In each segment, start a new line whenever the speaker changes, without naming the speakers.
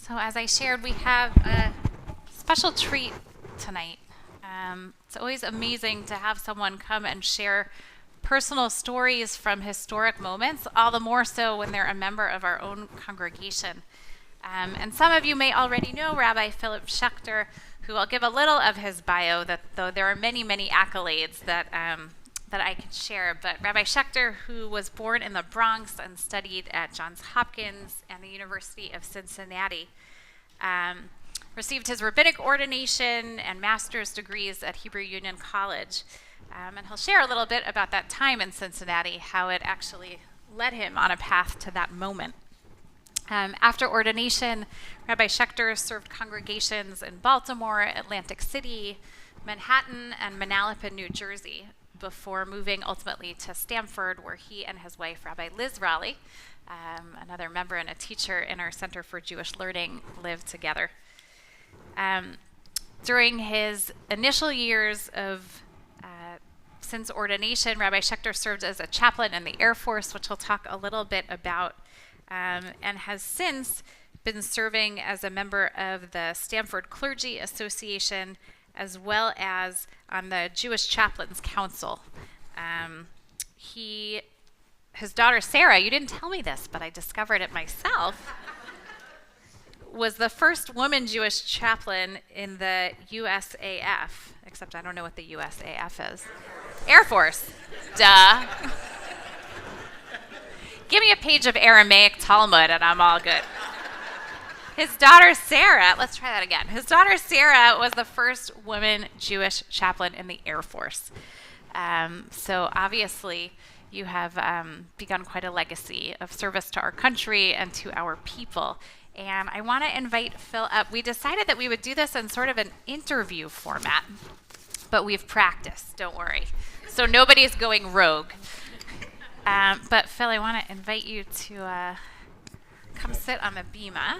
So as I shared, we have a special treat tonight. It's always amazing to have someone come and share personal stories from historic moments, all the more so when they're a member of our own congregation. And some of you may already know Rabbi Philip Schecter, who I'll give a little of his bio, that though there are many, many accolades that I could share. But Rabbi Schecter, who was born in the Bronx and studied at Johns Hopkins and the University of Cincinnati, received his rabbinic ordination and master's degrees at Hebrew Union College. And he'll share a little bit about that time in Cincinnati, how it actually led him on a path to that moment. After ordination, Rabbi Schecter served congregations in Baltimore, Atlantic City, Manhattan, and Manalapan, New Jersey, before moving ultimately to Stamford, where he and his wife, Rabbi Liz Raleigh, another member and a teacher in our Center for Jewish Learning, lived together. During his initial years of since ordination, Rabbi Schecter served as a chaplain in the Air Force, which he'll talk a little bit about, and has since been serving as a member of the Stamford Clergy Association, as well as on the Jewish Chaplains Council. His daughter Sarah, you didn't tell me this, but I discovered it myself, was the first woman Jewish chaplain in the USAF, except I don't know what the USAF is. Air Force. Duh. Give me a page of Aramaic Talmud and I'm all good. His daughter Sarah, let's try that again. His daughter Sarah was the first woman Jewish chaplain in the Air Force. So obviously you have begun quite a legacy of service to our country and to our people. And I want to invite Phil up. We decided that we would do this in sort of an interview format, but we've practiced, don't worry. So nobody's going rogue. But Phil, I want to invite you to come sit on the bima.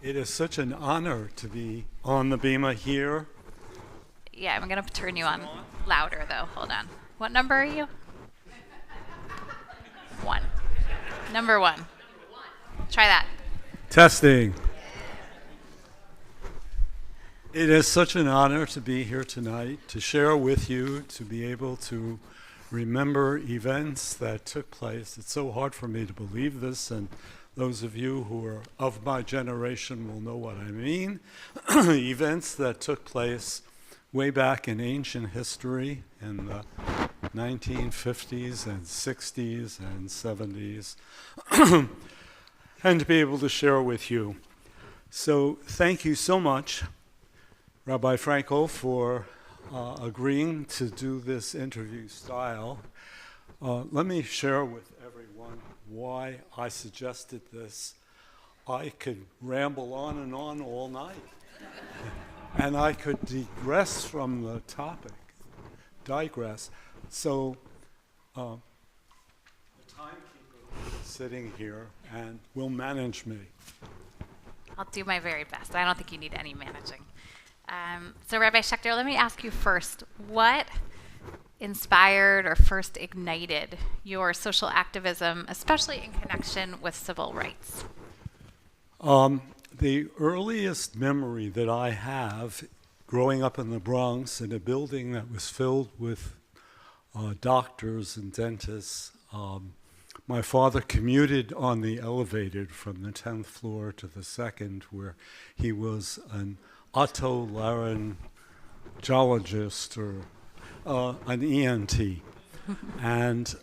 It is such an honor to be on the bima here.
Yeah, I'm going to turn you on louder, though. Hold on. What number are you? 1. Number 1. Try that.
Testing. It is such an honor to be here tonight, to share with you, to be able to remember events that took place. It's so hard for me to believe this, and those of you who are of my generation will know what I mean. Events that took place way back in ancient history in the 1950s and 60s and 70s, and to be able to share with you. So thank you so much, Rabbi Franco, for agreeing to do this interview style. Let me share with everyone why I suggested this. I could ramble on and on all night, and I could digress from the topic, So the timekeeper is sitting here and will manage me.
I'll do my very best. I don't think you need any managing. So Rabbi Schecter, let me ask you first, what inspired or first ignited your social activism, especially in connection with civil rights?
The earliest memory that I have growing up in the Bronx in a building that was filled with doctors and dentists, my father commuted on the elevator from the 10th floor to the 2nd, where he was an otolaryngologist or an ENT. And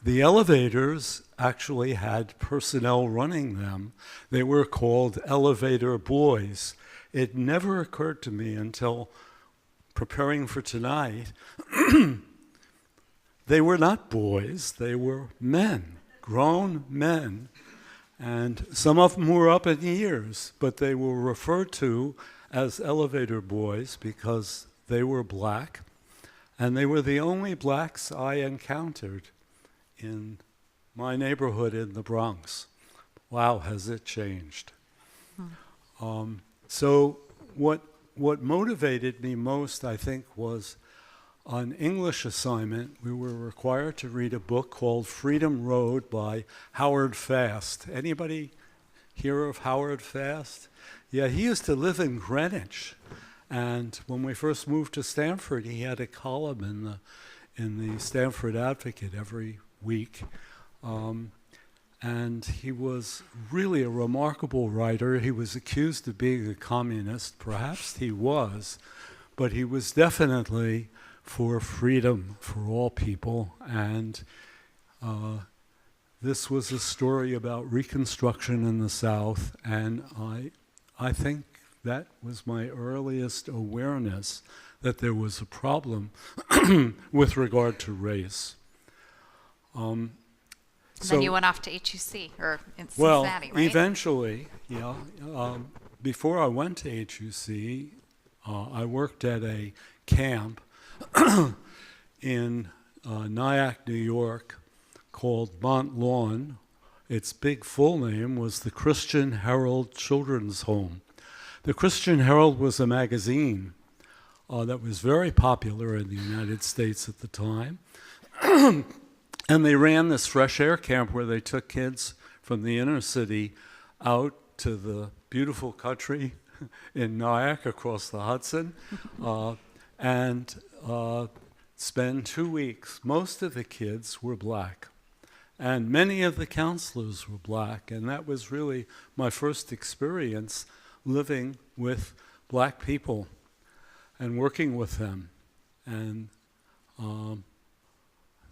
the elevators actually had personnel running them. They were called elevator boys. It never occurred to me until preparing for tonight, they were not boys, they were men, grown men. And some of them were up in years, but they were referred to as elevator boys because they were black, and they were the only blacks I encountered in my neighborhood in the Bronx. Wow, has it changed. So what motivated me most, I think, was on English assignment, we were required to read a book called Freedom Road by Howard Fast. Anybody hear of Howard Fast? Yeah, he used to live in Greenwich. And when we first moved to Stamford, he had a column in the Stamford Advocate every week. And he was really a remarkable writer. He was accused of being a communist. Perhaps he was, but he was definitely for freedom for all people. And this was a story about Reconstruction in the South, and I think that was my earliest awareness that there was a problem with regard to race.
And then you went off to HUC, or in Cincinnati, right?
Eventually, yeah. Before I went to HUC, I worked at a camp in Nyack, New York, called Mont Lawn. Its big full name was the Christian Herald Children's Home. The Christian Herald was a magazine that was very popular in the United States at the time. And they ran this fresh air camp where they took kids from the inner city out to the beautiful country in Nyack across the Hudson and spend 2 weeks. Most of the kids were black, and many of the counselors were black, and that was really my first experience living with black people and working with them. And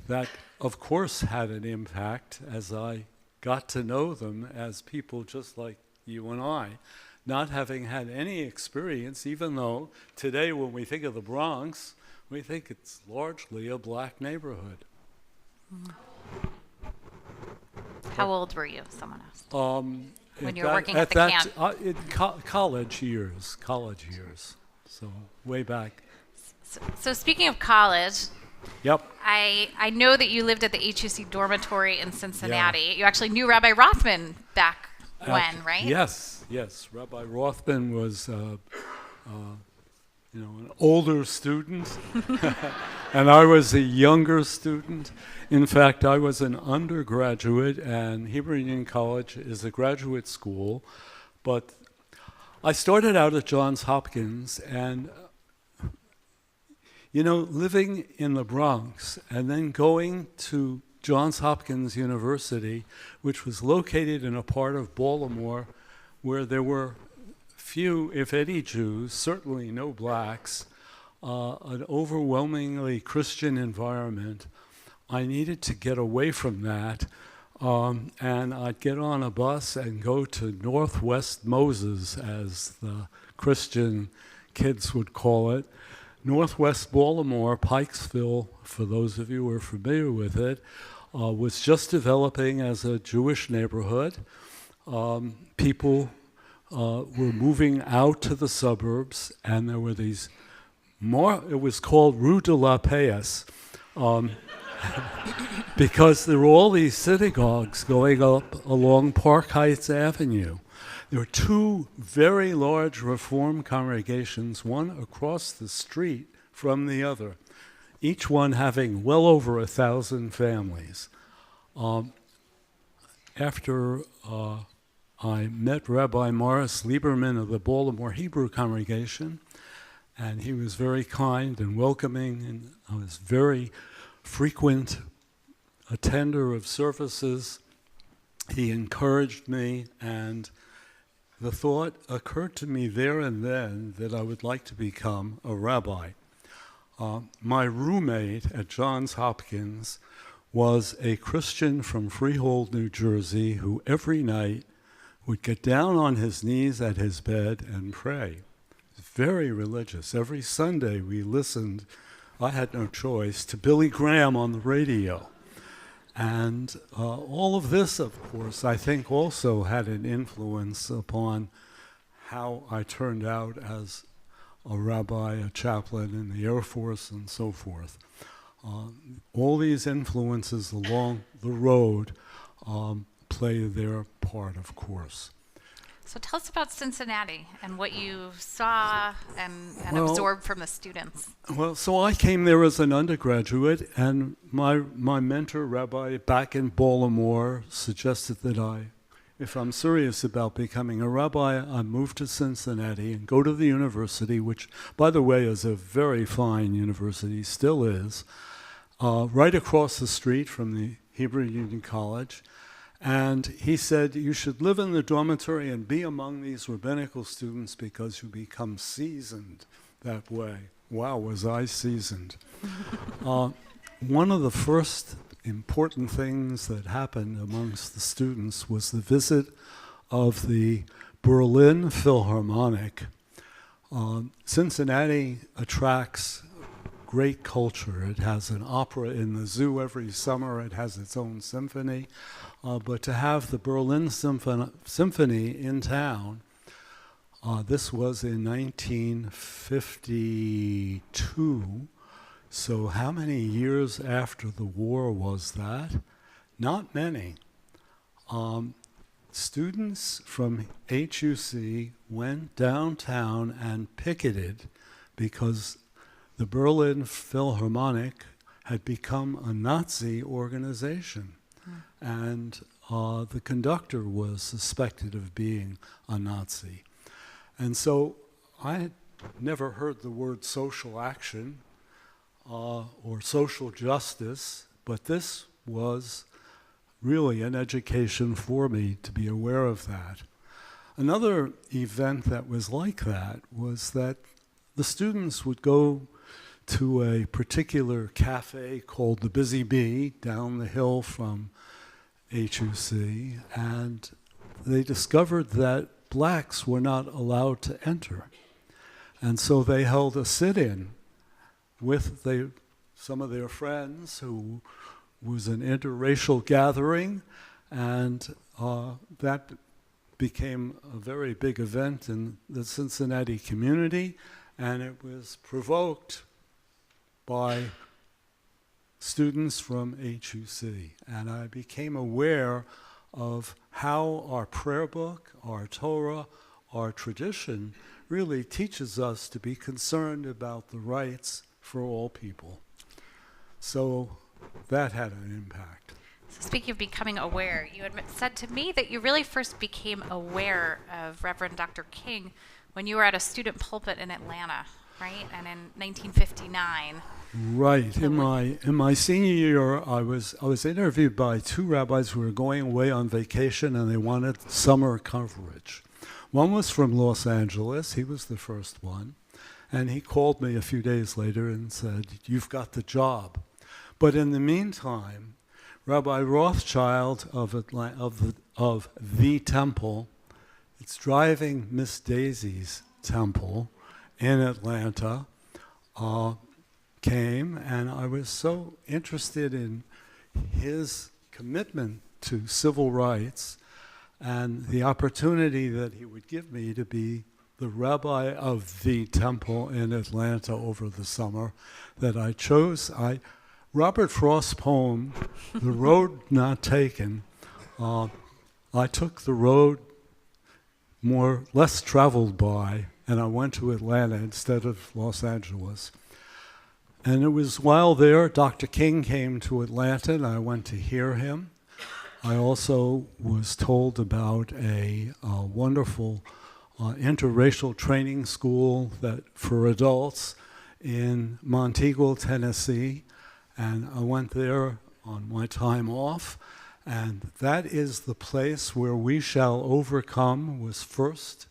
that, of course, had an impact as I got to know them as people just like you and I, not having had any experience, even though today when we think of the Bronx, we think it's largely a black neighborhood.
How old were you, someone asked? When you were working
at
at the camp?
In college years, so way back.
So speaking of college,
Yep.
I know that you lived at the HUC dormitory in Cincinnati. Yeah. You actually knew Rabbi Rothman back when, right?
Yes. Rabbi Rothman was, an older student, and I was a younger student. In fact, I was an undergraduate, and Hebrew Union College is a graduate school. But I started out at Johns Hopkins, and living in the Bronx and then going to Johns Hopkins University, which was located in a part of Baltimore where there were few, if any, Jews, certainly no blacks, an overwhelmingly Christian environment. I needed to get away from that, and I'd get on a bus and go to Northwest Moses, as the Christian kids would call it. Northwest Baltimore, Pikesville, for those of you who are familiar with it, was just developing as a Jewish neighborhood. People were moving out to the suburbs, and there were these it was called Rue de la Paix, because there were all these synagogues going up along Park Heights Avenue. There were two very large Reform congregations, one across the street from the other, each one having well over 1,000 families. After I met Rabbi Morris Lieberman of the Baltimore Hebrew congregation, and he was very kind and welcoming, and I was very frequent attender of services. He encouraged me, and the thought occurred to me there and then that I would like to become a rabbi. My roommate at Johns Hopkins was a Christian from Freehold, New Jersey, who every night would get down on his knees at his bed and pray. Very religious. Every Sunday we listened, I had no choice, to Billy Graham on the radio. And all of this, of course, I think also had an influence upon how I turned out as a rabbi, a chaplain in the Air Force, and so forth. All these influences along the road play their part, of course.
So tell us about Cincinnati and what you saw and
Well,
absorbed from the students.
Well, so I came there as an undergraduate, and my mentor, Rabbi, back in Baltimore, suggested that if I'm serious about becoming a rabbi, I move to Cincinnati and go to the university, which, by the way, is a very fine university, still is, right across the street from the Hebrew Union College. And he said, you should live in the dormitory and be among these rabbinical students because you become seasoned that way. Wow, was I seasoned. One of the first important things that happened amongst the students was the visit of the Berlin Philharmonic. Cincinnati attracts great culture. It has an opera in the zoo every summer. It has its own symphony. But to have the Berlin Symphony in town, this was in 1952. So how many years after the war was that? Not many. Students from HUC went downtown and picketed because the Berlin Philharmonic had become a Nazi organization. And the conductor was suspected of being a Nazi. And so I had never heard the word social action or social justice, but this was really an education for me to be aware of that. Another event that was like that was that the students would go to a particular cafe called the Busy Bee down the hill from HUC, and they discovered that blacks were not allowed to enter. And so they held a sit-in with some of their friends who was an interracial gathering, and that became a very big event in the Cincinnati community, and it was provoked by students from HUC. And I became aware of how our prayer book, our Torah, our tradition really teaches us to be concerned about the rights for all people. So that had an impact.
So speaking of becoming aware, you had said to me that you really first became aware of Reverend Dr. King when you were at a student pulpit in Atlanta, right? And in 1959.
Right. In my senior year, I was interviewed by two rabbis who were going away on vacation, and they wanted summer coverage. One was from Los Angeles. He was the first one. And he called me a few days later and said, "You've got the job." But in the meantime, Rabbi Rothschild of the temple, it's driving Miss Daisy's temple in Atlanta, came, and I was so interested in his commitment to civil rights and the opportunity that he would give me to be the rabbi of the temple in Atlanta over the summer that I chose. Robert Frost's poem, The Road Not Taken, I took the road less traveled by, and I went to Atlanta instead of Los Angeles. And it was while there, Dr. King came to Atlanta, and I went to hear him. I also was told about a wonderful interracial training school for adults in Monteagle, Tennessee, and I went there on my time off. And that is the place where We Shall Overcome was first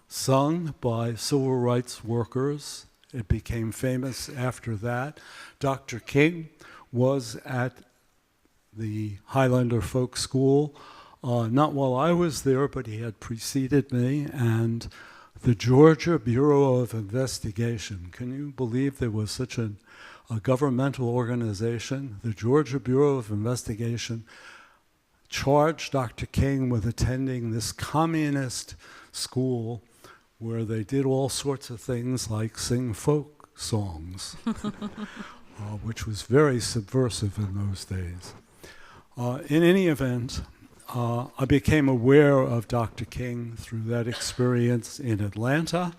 sung by civil rights workers. It became famous after that. Dr. King was at the Highlander Folk School, not while I was there, but he had preceded me, and the Georgia Bureau of Investigation. Can you believe there was such a governmental organization? The Georgia Bureau of Investigation charged Dr. King with attending this communist school where they did all sorts of things like sing folk songs, which was very subversive in those days. In any event, I became aware of Dr. King through that experience in Atlanta,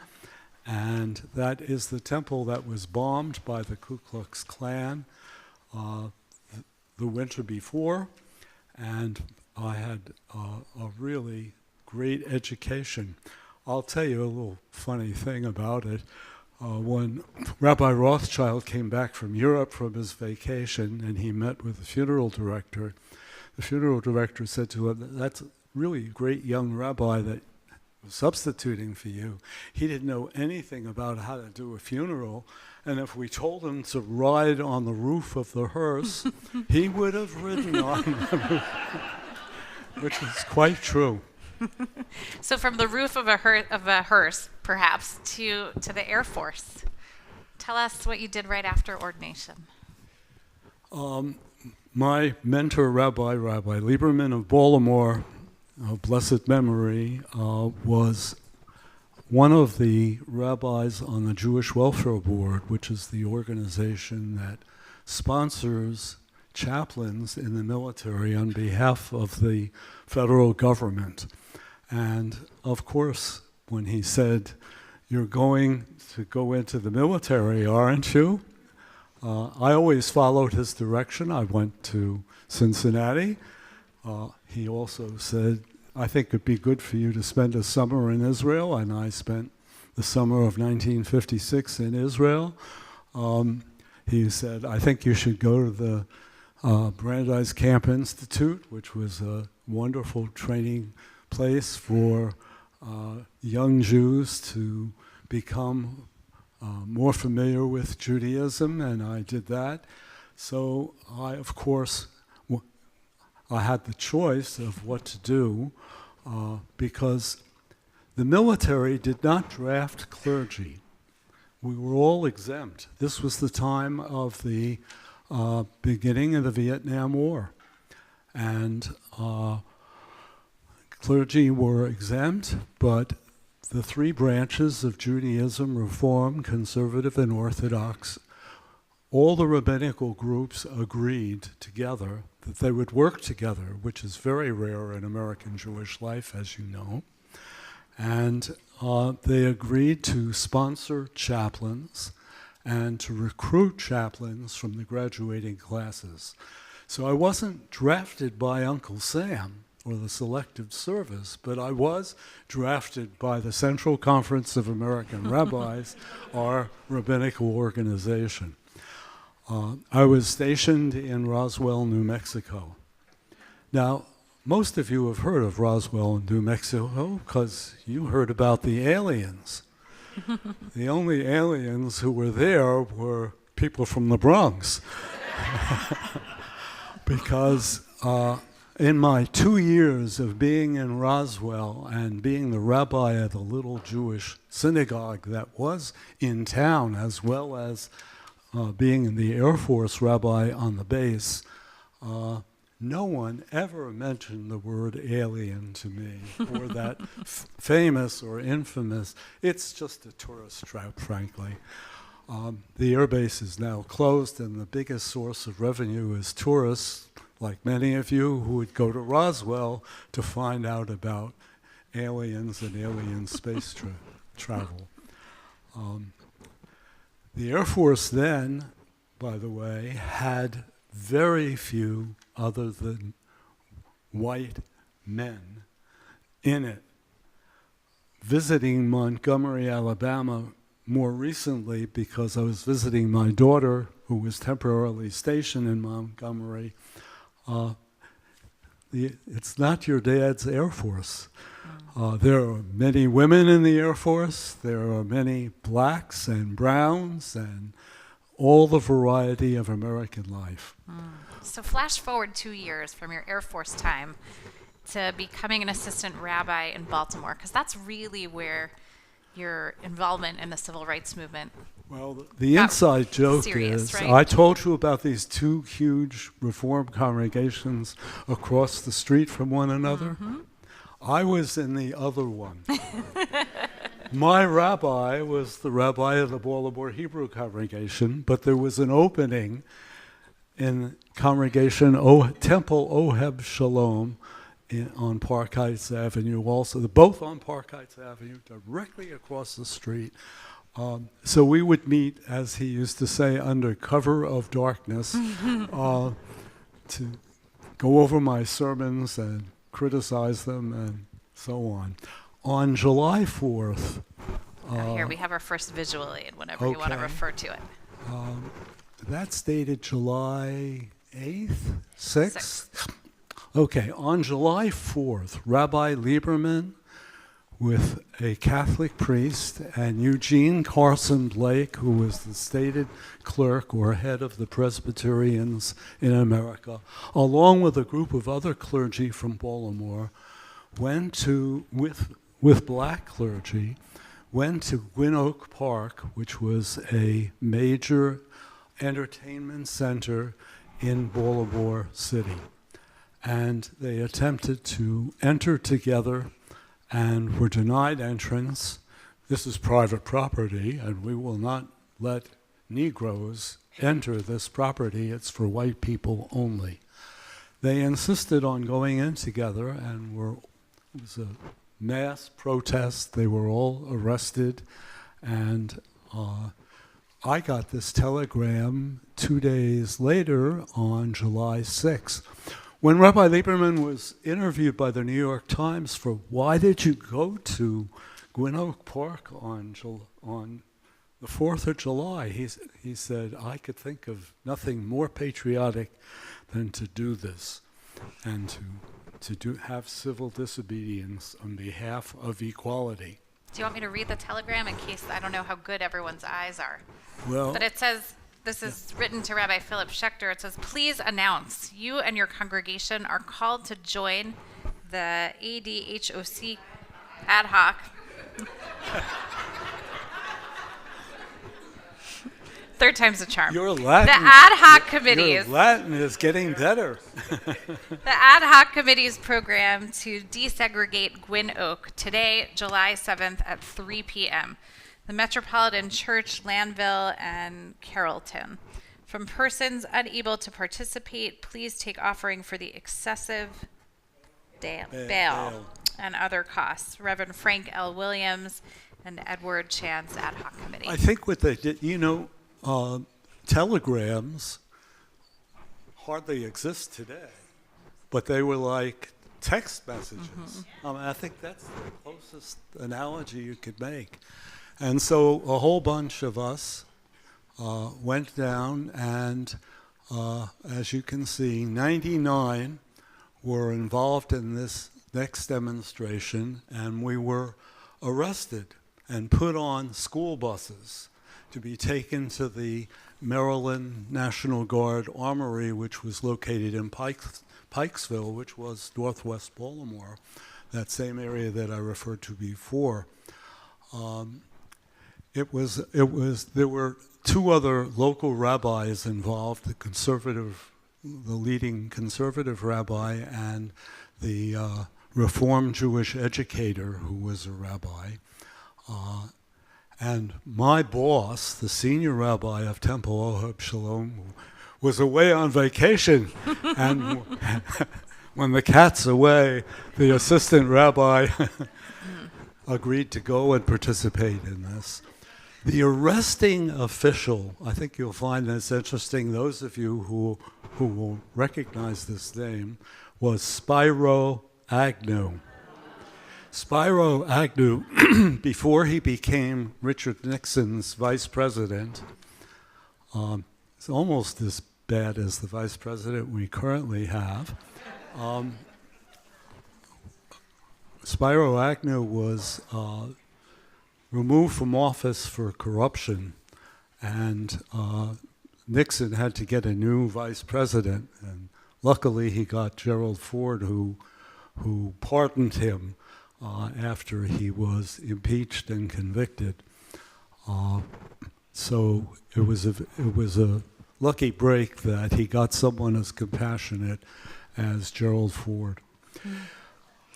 and that is the temple that was bombed by the Ku Klux Klan the winter before, and I had a really great education. I'll tell you a little funny thing about it. When Rabbi Rothschild came back from Europe from his vacation and he met with the funeral director said to him, "That's really a great young rabbi that was substituting for you. He didn't know anything about how to do a funeral, and if we told him to ride on the roof of the hearse, he would have ridden on the roof," which is quite true.
So from the roof of a hearse, perhaps, to the Air Force. Tell us what you did right after ordination.
My mentor, Rabbi Lieberman of Baltimore, of blessed memory, was one of the rabbis on the Jewish Welfare Board, which is the organization that sponsors chaplains in the military on behalf of the federal government. And of course, when he said, "You're going to go into the military, aren't you?" I always followed his direction. I went to Cincinnati. He also said, "I think it'd be good for you to spend a summer in Israel," and I spent the summer of 1956 in Israel. He said, "I think you should go to the Brandeis Camp Institute," which was a wonderful training place for young Jews to become more familiar with Judaism, and I did that. So I, of course, I had the choice of what to do because the military did not draft clergy. We were all exempt. This was the time of the beginning of the Vietnam War, and clergy were exempt, but the three branches of Judaism, Reform, Conservative, and Orthodox, all the rabbinical groups agreed together that they would work together, which is very rare in American Jewish life, as you know. And they agreed to sponsor chaplains and to recruit chaplains from the graduating classes. So I wasn't drafted by Uncle Sam or the Selective Service, but I was drafted by the Central Conference of American Rabbis, our rabbinical organization. I was stationed in Roswell, New Mexico. Now, most of you have heard of Roswell, New Mexico, because you heard about the aliens. The only aliens who were there were people from the Bronx. Because in my 2 years of being in Roswell and being the rabbi of the little Jewish synagogue that was in town, as well as being the Air Force rabbi on the base, no one ever mentioned the word alien to me, or that famous or infamous. It's just a tourist trap, frankly. The airbase is now closed, and the biggest source of revenue is tourists, like many of you, who would go to Roswell to find out about aliens and alien space travel. The Air Force then, by the way, had very few other than white men in it. Visiting Montgomery, Alabama more recently, because I was visiting my daughter, who was temporarily stationed in Montgomery, it's not your dad's Air Force. There are many women in the Air Force. There are many blacks and browns and all the variety of American life.
So flash forward 2 years from your Air Force time to becoming an assistant rabbi in Baltimore, because that's really where your involvement in the civil rights movement.
Well, the inside joke
serious,
is,
right?
I told you about these two huge Reform congregations across the street from one another. Mm-hmm. I was in the other one. My rabbi was the rabbi of the Baltimore Hebrew congregation, but there was an opening in congregation Temple Oheb Shalom on Park Heights Avenue also. They're both on Park Heights Avenue, directly across the street. So we would meet, as he used to say, under cover of darkness to go over my sermons and criticize them and so on. On July 4th...
here we have our first visual aid whenever you want to refer to it.
That's dated July 8th? 6th? Okay, on July 4th, Rabbi Lieberman with a Catholic priest and Eugene Carson Blake, who was the stated clerk or head of the Presbyterians in America, along with a group of other clergy from Baltimore, went to, with black clergy, went to Gwynn Oak Park, which was a major entertainment center in Baltimore City. And they attempted to enter together and were denied entrance. This is private property, and we will not let Negroes enter this property. It's for white people only. They insisted on going in together, and it was a mass protest. They were all arrested, and I got this telegram 2 days later on July 6th. When Rabbi Lieberman was interviewed by the New York Times for why did you go to Gwynn Oak Park on the 4th of July, he said, I could think of nothing more patriotic than to do this and to have civil disobedience on behalf of equality.
Do you want me to read the telegram in case I don't know how good everyone's eyes are?
Well,
but it says, this is written to Rabbi Philip Schecter. It says, please announce you and your congregation are called to join the ADHOC ad hoc. Third time's a charm.
Your Latin,
the ad hoc committees.
Your Latin is getting better.
The ad hoc committee's program to desegregate Gwynn Oak today, July 7th at 3 p.m. The Metropolitan Church, Landville, and Carrollton. From persons unable to participate, please take offering for the excessive bail and other costs. Reverend Frank L. Williams and Edward Chan's ad hoc committee.
I think what they did, telegrams hardly exist today, but they were like text messages. Mm-hmm. I think that's the closest analogy you could make. And so a whole bunch of us went down, and as you can see, 99 were involved in this next demonstration, and we were arrested and put on school buses to be taken to the Maryland National Guard Armory, which was located in Pikesville, which was northwest Baltimore, that same area that I referred to before. There were two other local rabbis involved, the leading conservative rabbi and the Reformed Jewish educator who was a rabbi. And my boss, the senior rabbi of Temple Ohab Shalom, was away on vacation. And when the cat's away, the assistant rabbi agreed to go and participate in this. The arresting official, I think you'll find this interesting, those of you who will recognize this name, was Spiro Agnew. Spiro Agnew, before he became Richard Nixon's vice president, it's almost as bad as the vice president we currently have. Spiro Agnew was removed from office for corruption, and Nixon had to get a new vice president, and luckily he got Gerald Ford, who pardoned him after he was impeached and convicted. So it was a lucky break that he got someone as compassionate as Gerald Ford.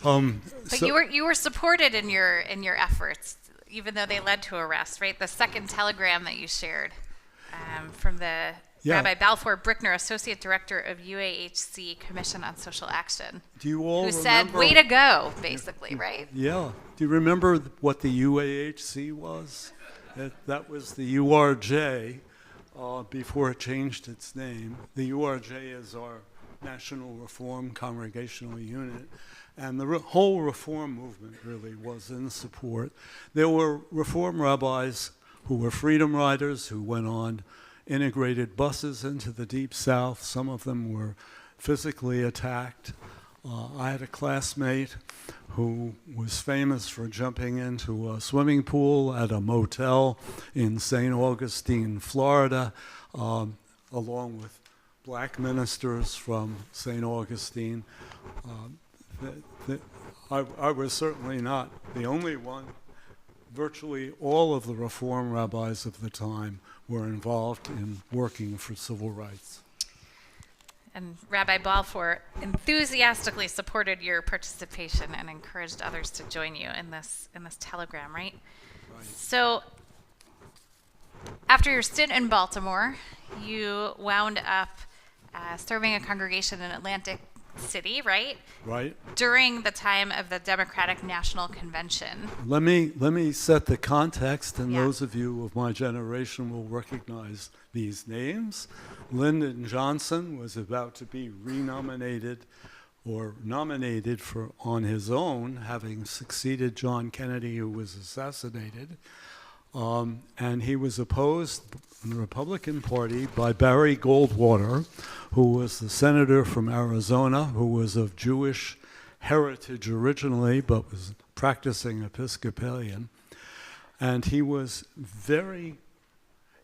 But you were supported in your efforts, even though they led to arrest, right? The second telegram that you shared from the
Yeah.
Rabbi Balfour Brickner, Associate Director of UAHC Commission on Social Action,
Do you all
who
remember?
said, way to go, basically, right?
Yeah. Do you remember what the UAHC was? That was the URJ before it changed its name. The URJ is our National Reform Congregational Unit. And the whole Reform movement really was in support. There were Reform rabbis who were freedom riders who went on integrated buses into the Deep South. Some of them were physically attacked. I had a classmate who was famous for jumping into a swimming pool at a motel in St. Augustine, Florida, along with black ministers from St. Augustine. I was certainly not the only one. Virtually all of the Reform rabbis of the time were involved in working for civil rights.
And Rabbi Balfour enthusiastically supported your participation and encouraged others to join you in this telegram, right?
Right.
So after your stint in Baltimore, you wound up serving a congregation in Atlantic City, right?
Right.
During the time of the Democratic National Convention.
Let me set the context, and
Yeah.
those of you of my generation will recognize these names. Lyndon Johnson was about to be renominated or nominated for on his own, having succeeded John Kennedy, who was assassinated. And he was opposed in the Republican Party by Barry Goldwater, who was the senator from Arizona, who was of Jewish heritage originally, but was practicing Episcopalian. And he was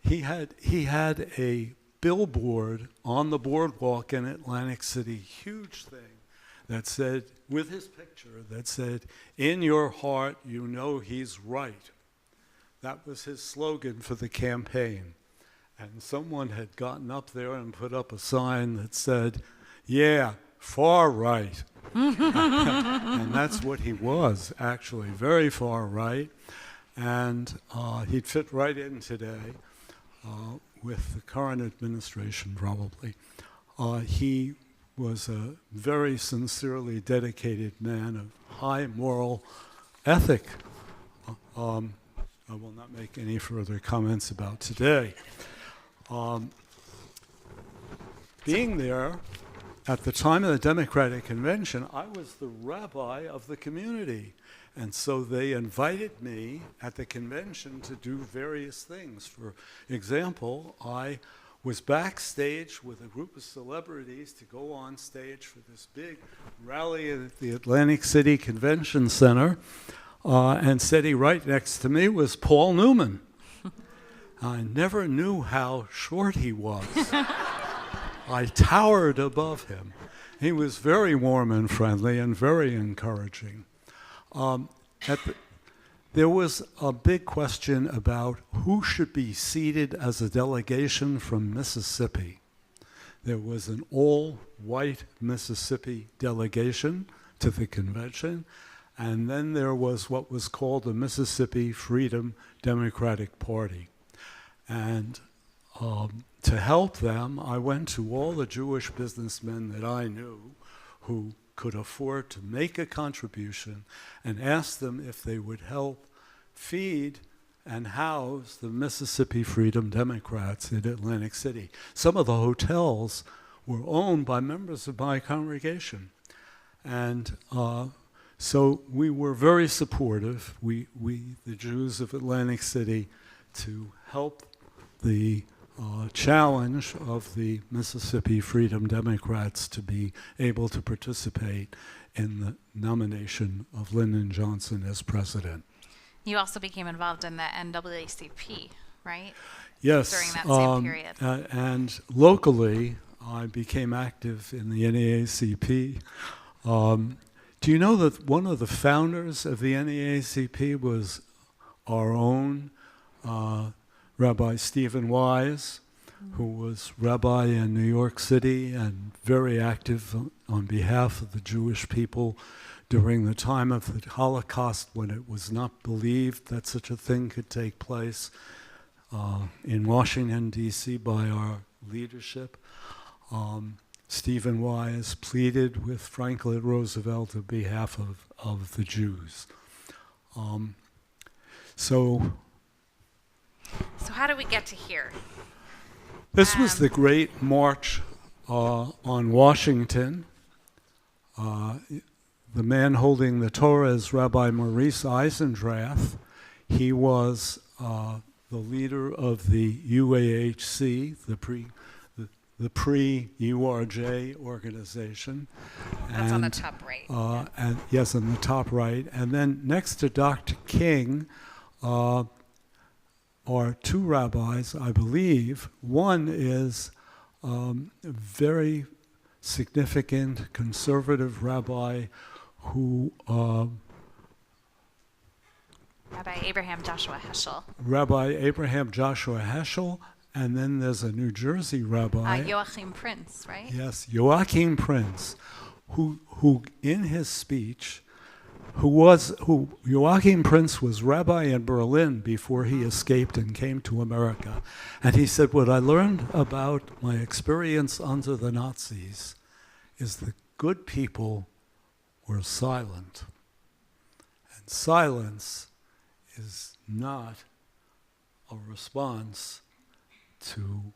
he had a billboard on the boardwalk in Atlantic City, huge thing, that said, with his picture, that said, "In your heart, you know he's right." That was his slogan for the campaign. And someone had gotten up there and put up a sign that said, "Yeah, far right." And that's what he was, actually, very far right. And he'd fit right in today with the current administration, probably. He was a very sincerely dedicated man of high moral ethic. I will not make any further comments about today. Being there at the time of the Democratic Convention, I was the rabbi of the community. And so they invited me at the convention to do various things. For example, I was backstage with a group of celebrities to go on stage for this big rally at the Atlantic City Convention Center. And sitting right next to me was Paul Newman. I never knew how short he was. I towered above him. He was very warm and friendly and very encouraging. There was a big question about who should be seated as a delegation from Mississippi. There was an all-white Mississippi delegation to the convention, and then there was what was called the Mississippi Freedom Democratic Party. And to help them, I went to all the Jewish businessmen that I knew who could afford to make a contribution and asked them if they would help feed and house the Mississippi Freedom Democrats in Atlantic City. Some of the hotels were owned by members of my congregation. And so we were very supportive, we the Jews of Atlantic City, to help the challenge of the Mississippi Freedom Democrats to be able to participate in the nomination of Lyndon Johnson as president.
You also became involved in the NAACP, right?
Yes.
During that same period.
And locally, I became active in the NAACP. Do you know that one of the founders of the NAACP was our own Rabbi Stephen Wise, who was rabbi in New York City and very active on behalf of the Jewish people during the time of the Holocaust, when it was not believed that such a thing could take place in Washington, D.C. by our leadership. Stephen Wise pleaded with Franklin Roosevelt on behalf of the Jews. So
how do we get to here?
this was the great march on Washington. The man holding the Torah is Rabbi Maurice Eisendrath. He was the leader of the UAHC, the pre-URJ organization.
That's on the top right.
And yes, on the top right. And then next to Dr. King are two rabbis, I believe. One is a very significant conservative rabbi who
Rabbi Abraham Joshua Heschel.
Rabbi Abraham Joshua Heschel, and then there's a New Jersey rabbi.
Joachim Prince, right?
Yes, Joachim Prince, who in his speech, Joachim Prince was rabbi in Berlin before he escaped and came to America. And he said, what I learned about my experience under the Nazis is the good people were silent. And silence is not a response to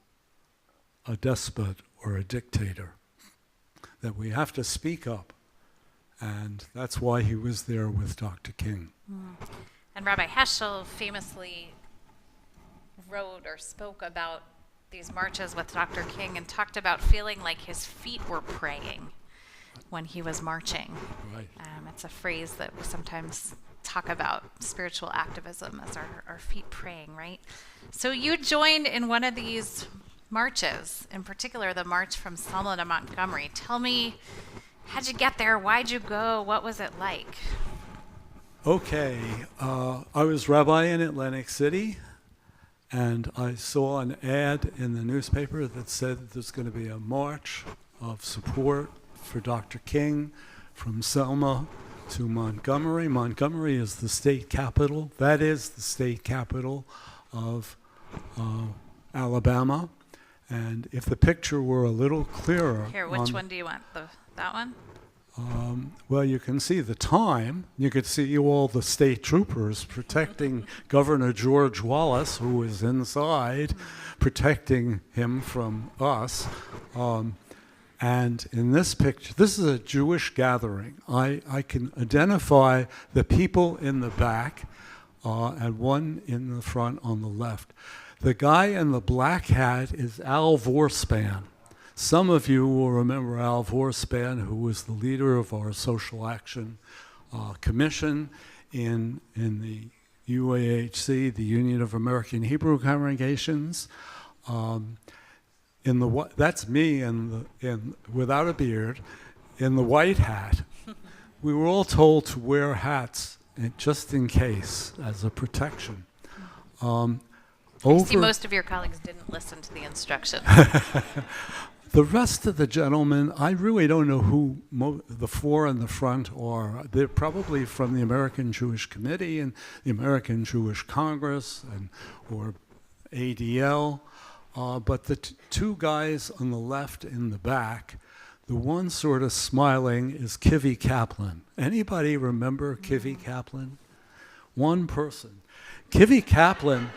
a despot or a dictator. That we have to speak up. And that's why he was there with Dr. King.
And Rabbi Heschel famously wrote or spoke about these marches with Dr. King and talked about feeling like his feet were praying when he was marching.
Right.
It's a phrase that we sometimes talk about, spiritual activism as our feet praying, right? So you joined in one of these marches, in particular the march from Selma to Montgomery. Tell me, how'd you get there? Why'd you go? What was it like?
Okay, I was rabbi in Atlantic City, and I saw an ad in the newspaper that said that there's going to be a march of support for Dr. King from Selma to Montgomery. Montgomery is the state capital. That is the state capital of Alabama. And if the picture were a little clearer...
Here, which one do you want? That one?
Well, you can see the time. You could see all the state troopers protecting Governor George Wallace, who was inside, protecting him from us. And in this picture, this is a Jewish gathering. I can identify the people in the back and one in the front on the left. The guy in the black hat is Al Vorspan. Some of you will remember Al Vorspan, who was the leader of our Social Action Commission in the UAHC, the Union of American Hebrew Congregations. That's me without a beard, in the white hat. We were all told to wear hats just in case, as a protection.
I see most of your colleagues didn't listen to the instructions.
The rest of the gentlemen, I really don't know who the four in the front are. They're probably from the American Jewish Committee and the American Jewish Congress or ADL. But the two guys on the left in the back, the one sort of smiling is Kivy Kaplan. Anybody remember Kivy Kaplan? One person. Kivy Kaplan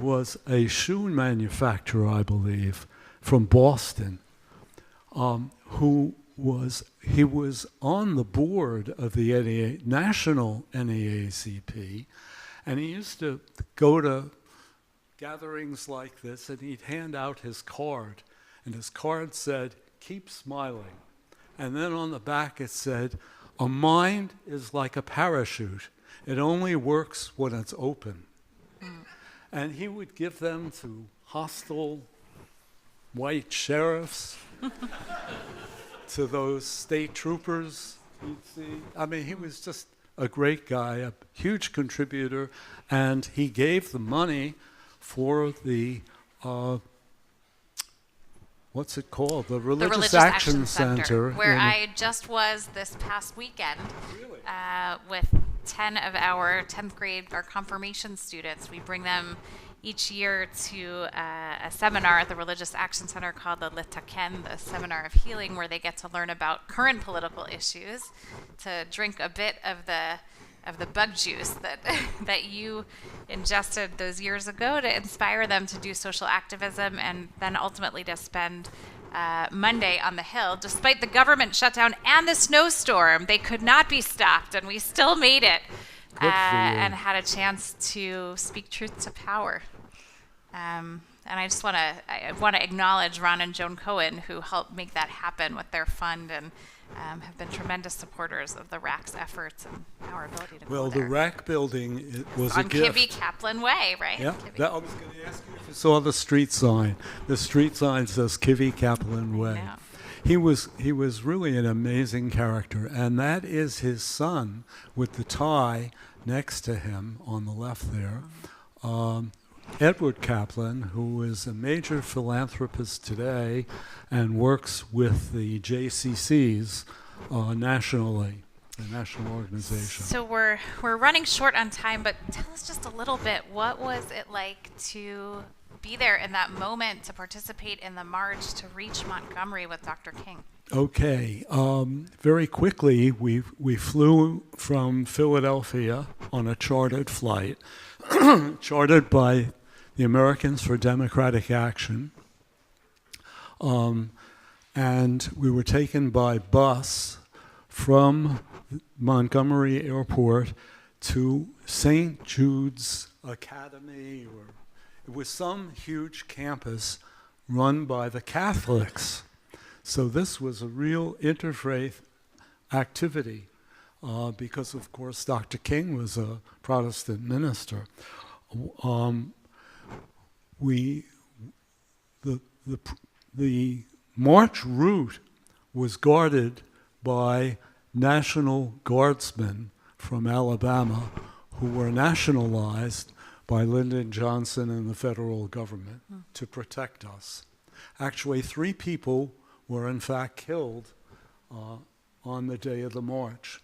was a shoe manufacturer, I believe, from Boston, he was on the board of the national NAACP, and he used to go to gatherings like this, and he'd hand out his card, and his card said, "Keep smiling." And then on the back it said, "A mind is like a parachute. It only works when it's open." And he would give them to hostile white sheriffs, to those state troopers you'd see. I mean, he was just a great guy, a huge contributor, and he gave the money for the, what's it called? The Religious Action Center.
Where I just was this past weekend.
Really?
With 10 of our 10th grade, our confirmation students. We bring them each year to a seminar at the Religious Action Center called the Litaken, the Seminar of Healing, where they get to learn about current political issues, to drink a bit of the bug juice that that you ingested those years ago to inspire them to do social activism, and then ultimately to spend Monday on the Hill. Despite the government shutdown and the snowstorm, they could not be stopped, and we still made it and had a chance to speak truth to power. And I just want to acknowledge Ron and Joan Cohen, who helped make that happen with their fund and have been tremendous supporters of the RAC's efforts and our ability to
Well,
go there.
the RAC building was a
on
gift.
Kivy Kaplan Way, right?
Yeah,
Kivy.
I was going to ask you if you saw the street sign. The street sign says Kivy Kaplan Way.
Yeah.
He was really an amazing character, and that is his son with the tie next to him on the left there. Edward Kaplan, who is a major philanthropist today and works with the JCCs nationally, the national organization.
So we're running short on time, but tell us just a little bit. What was it like to be there in that moment, to participate in the march to reach Montgomery with Dr. King?
Okay, very quickly we flew from Philadelphia on a chartered flight, chartered by the Americans for Democratic Action, and we were taken by bus from Montgomery Airport to St. Jude's Academy, or it was some huge campus run by the Catholics. So this was a real interfaith activity because, of course, Dr. King was a Protestant minister. The march route was guarded by National Guardsmen from Alabama who were nationalized by Lyndon Johnson and the federal government to protect us. Actually, 3 people were in fact killed on the day of the march.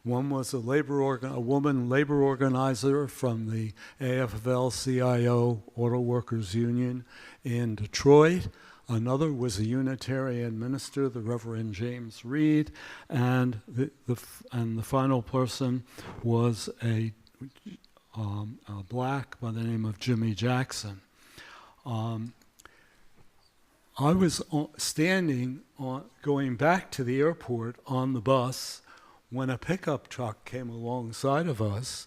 One was a woman labor organizer from the AFL-CIO Auto Workers Union in Detroit. Another was a Unitarian minister, the Reverend James Reed, and the final person was a black by the name of Jimmy Jackson. I was standing going back to the airport on the bus when a pickup truck came alongside of us,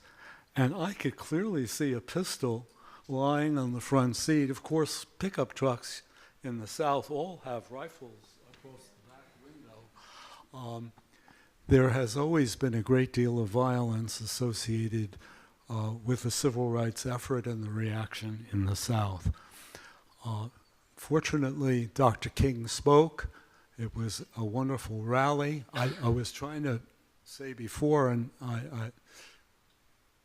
and I could clearly see a pistol lying on the front seat. Of course, pickup trucks in the South all have rifles across the back window. There has always been a great deal of violence associated with the civil rights effort and the reaction in the South. Fortunately, Dr. King spoke. It was a wonderful rally. I was trying to say before, and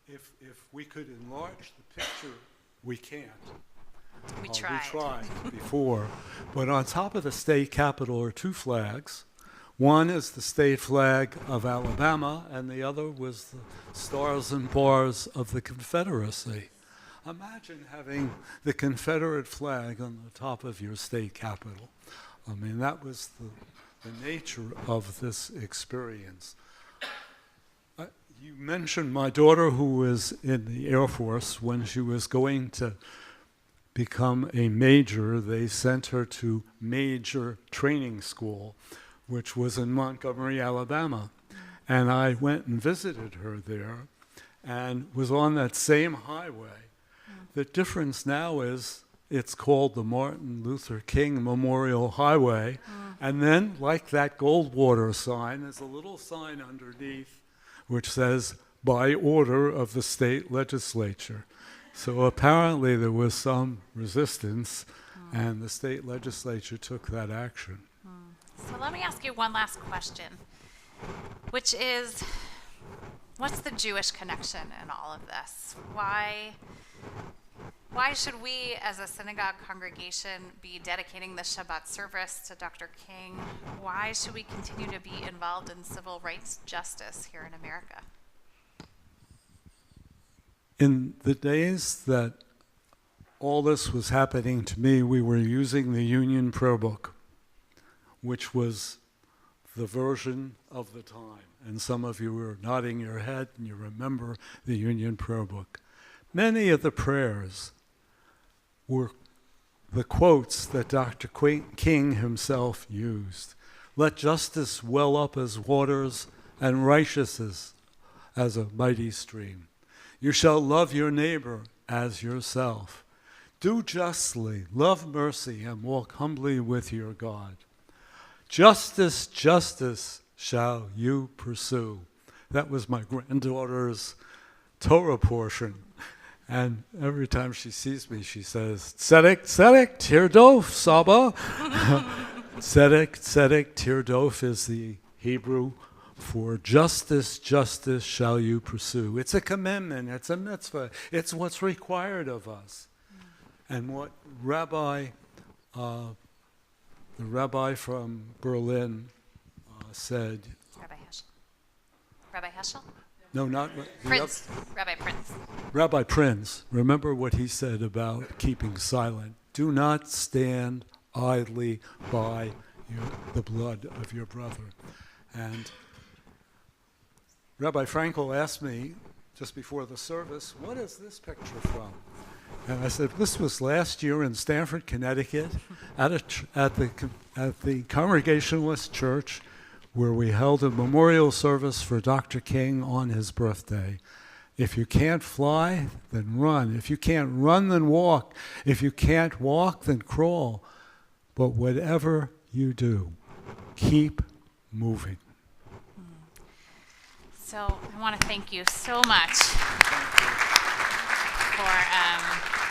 if we could enlarge the picture, we can't.
We tried.
We tried before. But on top of the state capitol are 2 flags. One is the state flag of Alabama, and the other was the stars and bars of the Confederacy. Imagine having the Confederate flag on the top of your state capitol. I mean, that was the nature of this experience. You mentioned my daughter, who was in the Air Force. When she was going to become a major, they sent her to Major Training School, which was in Montgomery, Alabama. And I went and visited her there and was on that same highway. The difference now is it's called the Martin Luther King Memorial Highway. And then, like that Goldwater sign, there's a little sign underneath which says, by order of the state legislature. So apparently there was some resistance, and the state legislature took that action.
So let me ask you one last question, which is, what's the Jewish connection in all of this? Why should we, as a synagogue congregation, be dedicating the Shabbat service to Dr. King? Why should we continue to be involved in civil rights justice here in America?
In the days that all this was happening to me, we were using the Union Prayer Book, which was the version of the time. And some of you were nodding your head and you remember the Union Prayer Book. Many of the prayers were the quotes that Dr. King himself used. Let justice well up as waters and righteousness as a mighty stream. You shall love your neighbor as yourself. Do justly, love mercy, and walk humbly with your God. Justice, justice shall you pursue. That was my granddaughter's Torah portion. And every time she sees me, she says, Tzedek, tzedek, tirdof, Saba. Tzedek, tzedek, tirdof is the Hebrew for justice, justice shall you pursue. It's a commandment, it's a mitzvah, it's what's required of us. And what the rabbi from Berlin said.
Rabbi Heschel. Rabbi Heschel?
No, not
Prince. Rabbi Prince.
Rabbi Prince. Remember what he said about keeping silent. Do not stand idly by the blood of your brother. And Rabbi Frankel asked me just before the service, what is this picture from? And I said, this was last year in Stamford, Connecticut, at the Congregationalist Church, where we held a memorial service for Dr. King on his birthday. If you can't fly, then run. If you can't run, then walk. If you can't walk, then crawl. But whatever you do, keep moving.
So I want to thank you so much for